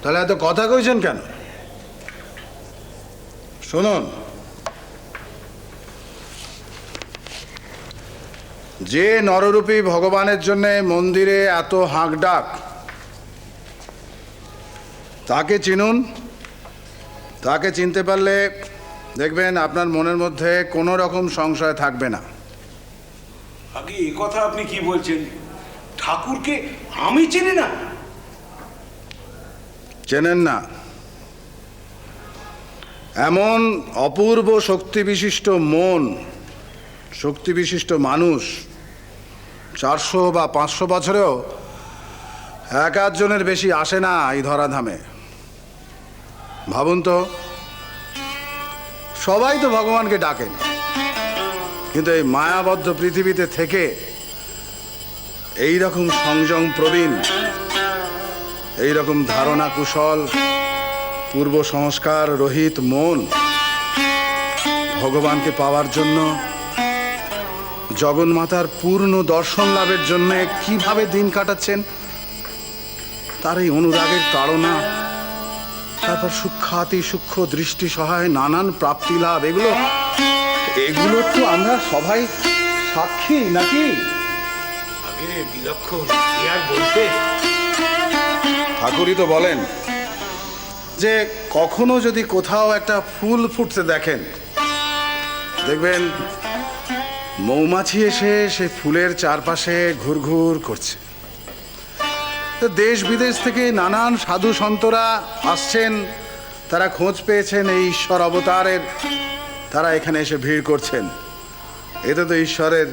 তাহলে এত কথা কইছেন কেন? শুনুন, যে নররূপী ভগবানের জন্য মন্দিরে এত হাঁক ডাক, তাকে চিনুন। তাকে চিনতে পারলে দেখবেন আপনার মনের মধ্যে কোনো রকম সংশয় থাকবে না। আগে এই কথা আপনি কি বলছেন? ঠাকুরকে আমি চিনি না? চেনেন না? এমন অপূর্ব শক্তিবিশিষ্ট মন, শক্তিবিশিষ্ট মানুষ 400 বা 500 বছরেও এক আধজনের বেশি আসে না এই ধরাধামে। ভাবুন তো, সবাই তো ভগবানকে ডাকেন, কিন্তু এই মায়াবদ্ধ পৃথিবীতে থেকে এই রকম সংযম প্রবীণ, এই রকম ধারণা কুশল, পূর্ব সংস্কার রহিত মন ভগবানকে পাওয়ার জন্য, জগন্মাতার পূর্ণ দর্শন লাভের জন্য কিভাবে দিন কাটাচ্ছেন, তার এই অনুরাগের তাড়না, তারপর সূক্ষ্মাতি সূক্ষ্ম দৃষ্টি সহায় নানান প্রাপ্তি লাভ, এগুলো তো আমরা সবাই সাক্ষী নাকি? আগে বিলক্ষণ কি আর বলতে। ঠাকুরই তো বলেন যে কখনো যদি কোথাও একটা ফুল ফুটতে দেখেন, দেখবেন মৌমাছি এসে সেই ফুলের চারপাশে ঘুরঘুর করছে। দেশ বিদেশ থেকে নানান সাধু সন্তরা আসছেন, তারা খোঁজ পেয়েছেন এই ঈশ্বর অবতারের, তারা এখানে এসে ভিড় করছেন। এতে তো ঈশ্বরের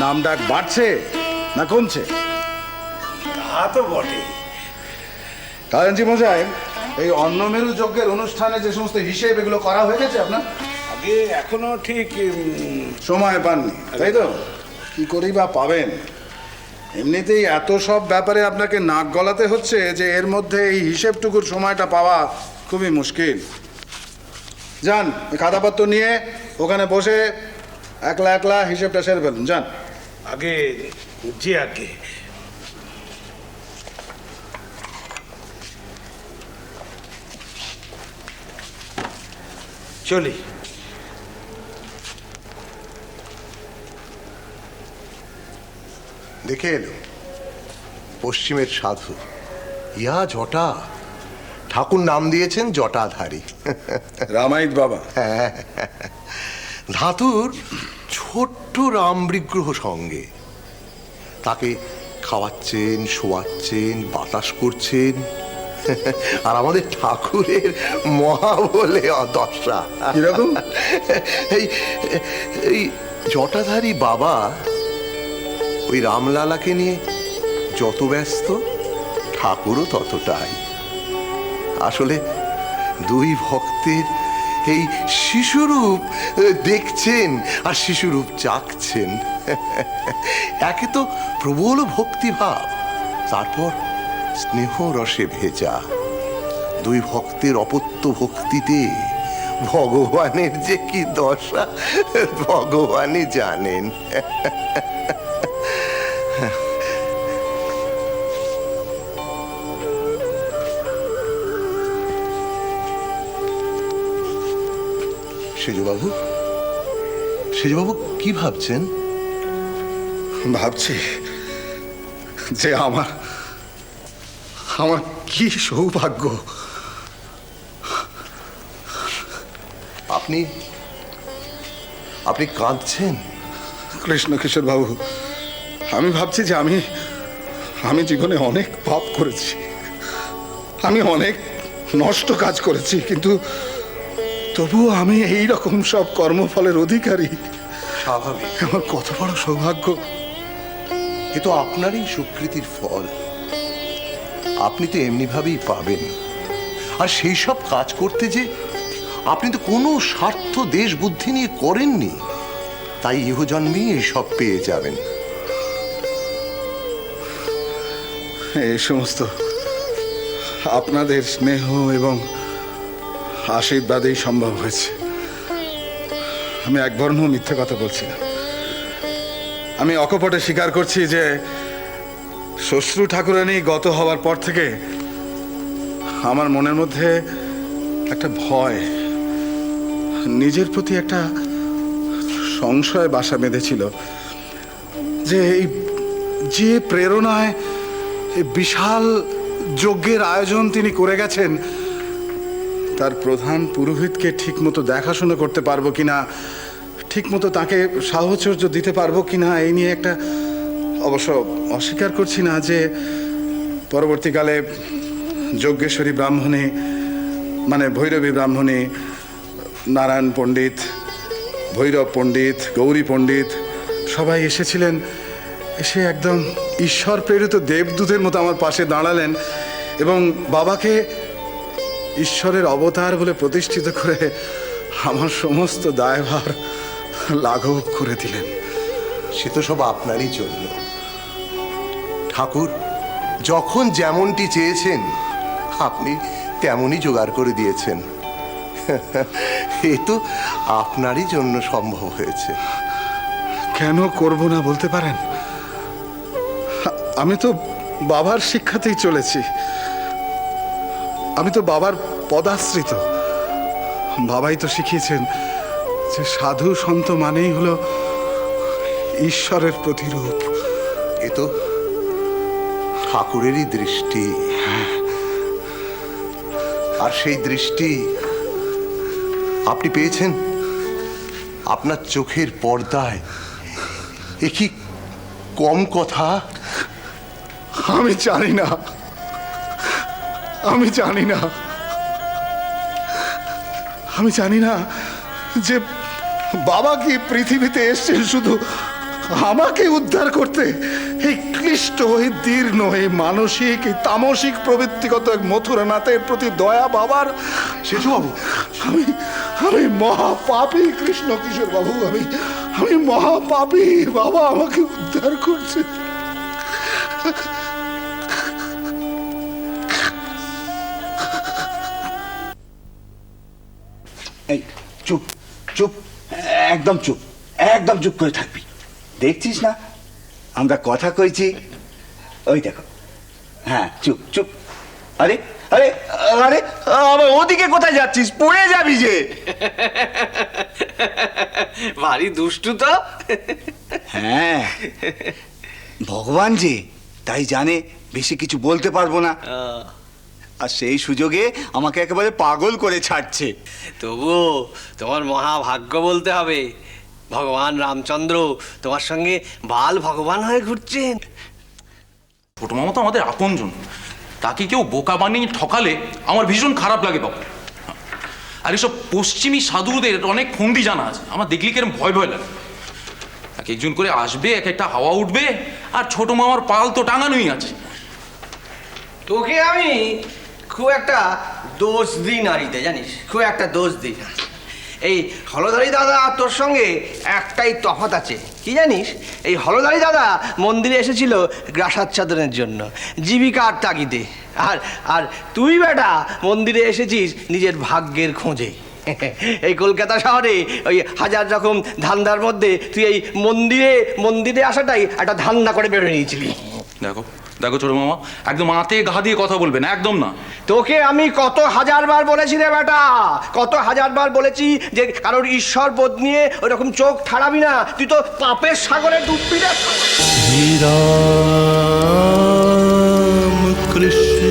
নাম ডাক বাড়ছে না কমছে? তা তো বটে। কারণজি মশাই, এই অন্নমেরু যজ্ঞের অনুষ্ঠানে যে সমস্ত হিসেব এগুলো করা হয়ে গেছে আপনার? আগে এখনো ঠিক সময় পাননি, তাই তো? কি করেই বা পাবেন? এমনিতেই এত সব ব্যাপারে আপনাকে নাক গলাতে হচ্ছে যে এর মধ্যে এই হিসেবটুকুর সময়টা পাওয়া খুবই মুশকিল। যান, খাতাপত্র নিয়ে ওখানে বসে একলা একলা হিসেবটা সেরে ফেলুন। যান। আগে যে আগে চলি। দেখে এলো পশ্চিমের সাধু, ইয়া জটা। ঠাকুর নাম দিয়েছেন জটাধারী। রামায়িত বাবা। হ্যাঁ, ধাতুর ছোট্ট রাম বিগ্রহ সঙ্গে তাকে খাওয়াচ্ছেন, শোয়াচ্ছেন, বাতাস করছেন। আর আমাদের ঠাকুরের মহা বলে দশা। কিরকম? এই এই জটাধারী বাবা ওই রামলালাকে নিয়ে যত ব্যস্ত, ঠাকুরও ততটাই। আসলে দুই ভক্তের এই শিশুরূপ দেখছেন আর শিশুরূপ চাকছেন। একে তো প্রবল ভক্তিভাব, তারপর স্নেহ রসে ভেজা। দুই ভক্তের অপত্য ভক্তিতে ভগবানের যে কি দশা ভগবানই জানেন। সেজবাবু, সেজবাবু কি ভাবছেন? ভাবছি যে আমার আমার কি সৌভাগ্য। আপনি আপনি কাঁদছেন? কৃষ্ণ কিশোর বাবু, আমি ভাবছি যে আমি জীবনে অনেক পাপ করেছি, আমি অনেক নষ্ট কাজ করেছি, কিন্তু তবুও আমি এই রকম সব কর্মফলের অধিকারী। স্বাভাবিক। আমার কত বড় সৌভাগ্য। এ তো আপনারই স্বীকৃতির ফল। আপনি তো এমনিভাবেই পাবেন। আর সেই সব কাজ করতে যে আপনি তো কোনো স্বার্থ দেশ বুদ্ধি নিয়ে করেননি, তাই ইহজন্মেই এইসব পেয়ে যাবেন। এই সমস্ত আপনাদের স্নেহ এবং আশীর্বাদেই সম্ভব হয়েছে। আমি একবর্ণ মিথ্যে কথা বলছি না। আমি অকপটে স্বীকার করছি যে শ্বশ্রু ঠাকুরানী গত হওয়ার পর থেকে আমার মনের মধ্যে একটা ভয়, নিজের প্রতি একটা সংশয় বাসা বেঁধেছিল যে এই যে প্রেরণায় এই বিশাল যজ্ঞের আয়োজন তিনি করে গেছেন, তার প্রধান পুরোহিতকে ঠিকমতো দেখাশোনা করতে পারবো কিনা, ঠিকমতো তাকে সাহচর্য দিতে পারবো কিনা, এই নিয়ে একটা, অবশ্য অস্বীকার করছি না যে পরবর্তীকালে যজ্ঞেশ্বরী ব্রাহ্মণী মানে ভৈরবী ব্রাহ্মণী, নারায়ণ পণ্ডিত, ভৈরব পণ্ডিত, গৌরী পণ্ডিত সবাই এসেছিলেন, এসে একদম ঈশ্বর প্রেরিত দেবদূতের মতো আমার পাশে দাঁড়ালেন এবং বাবাকে ঈশ্বরের অবতার বলে প্রতিষ্ঠিত করে আমার সমস্ত দায়ভার লাঘব করে দিলেন। সে তো সব আপনারই জন্য। ঠাকুর যখন যেমনটি চেয়েছেন আপনি তেমনই জোগাড় করে দিয়েছেন। এ তো আপনারই জন্য সম্ভব হয়েছে। কেন করব না বলতে পারেন? আমি তো বাবার শিক্ষাতেই চলেছি, আমি তো বাবার পদাশ্রিত। বাবাই তো শিখিয়েছেন যে সাধু সন্ত মানেই হলো ঈশ্বরের প্রতিরূপ। এ তো ঠাকুরেরই দৃষ্টি, আর সেই দৃষ্টি আপনি পেয়েছেন আপনার চোখের পর্দায়। এ কি কম কথা? আমি জানি না, আমি জানি না, আমি জানি না যে বাবা কি পৃথিবীতে এসছেন শুধু আমাকে উদ্ধার করতে। এই ক্লিষ্ট, এই দীর্ণ, এই মানসিক, এই তামসিক প্রবৃত্তিগত এক মথুরানাথের প্রতি দয়া বাবার। সেজুবাবু, আমি আমি মহাপাপী কৃষ্ণ কিশোর বাবু, আমি মহাপাপী। বাবা আমাকে উদ্ধার করছে। এই চুপ চুপ, একদম চুপ, একদম চুপ করে থাকবি। দেখছিস না আমরা কথা কইছি? ওই দেখো, হ্যাঁ চুপ চুপ। আরে আরে আরে আবার ওদিকে কোথায় যাচ্ছিস? পড়ে যাবি যে। ভারী দুষ্টু তো। হ্যাঁ, ভগবান যে তাই জানে বেশি কিছু বলতে পারবো না, আর সেই সুযোগে আমাকে একেবারে পাগল করে ছাড়ছে। তবুও তোমার মহাভাগ্য বলতে হবে, ভগবান রামচন্দ্র তোমার সঙ্গে বাল ভগবান হয়ে ঘুরছেন। ছোট মামা তো আমাদের আপনজন, তাকে কেউ বোকা বানিয়ে ঠকালে আমার ভীষণ খারাপ লাগে বাবা। আর এসব পশ্চিমী সাধুদের অনেক ফন্দি জানা আছে, আমার দেখলে কিরম ভয় ভয় লাগে। এক একজন করে আসবে, এক একটা হাওয়া উঠবে, আর ছোট মামার পাল তো টাঙানোই আছে। তোকে আমি খুব একটা দোষ দিই নারীতে, জানিস, খুব একটা দোষ দিই না। এই হলধারী দাদা আর তোর সঙ্গে একটাই তফাৎ আছে, কি জানিস? এই হলধারী দাদা মন্দিরে এসেছিল গ্রাসাচ্ছাদনের জন্য, জীবিকার তাগিদে। আর আর তুই বেটা মন্দিরে এসেছিস নিজের ভাগ্যের খোঁজে। এই কলকাতা শহরে ওই হাজার রকম ধান্দার মধ্যে তুই এই মন্দিরে আসাটাই একটা ধান্দা করে বেরো নিয়েছিলি। দেখো দেখো ছোট মামা, একদম আতে গা দিয়ে কথা বলবে না, একদম না। তোকে আমি কত হাজারবার বলেছি রে বেটা, কত হাজারবার বলেছি যে কারোর ঈশ্বর বোধ নিয়ে ওরকম চোখ ঠাড়াবি না, তুই তো পাপের সাগরে ডুববি রে। শ্রীরাম কৃষ্ণ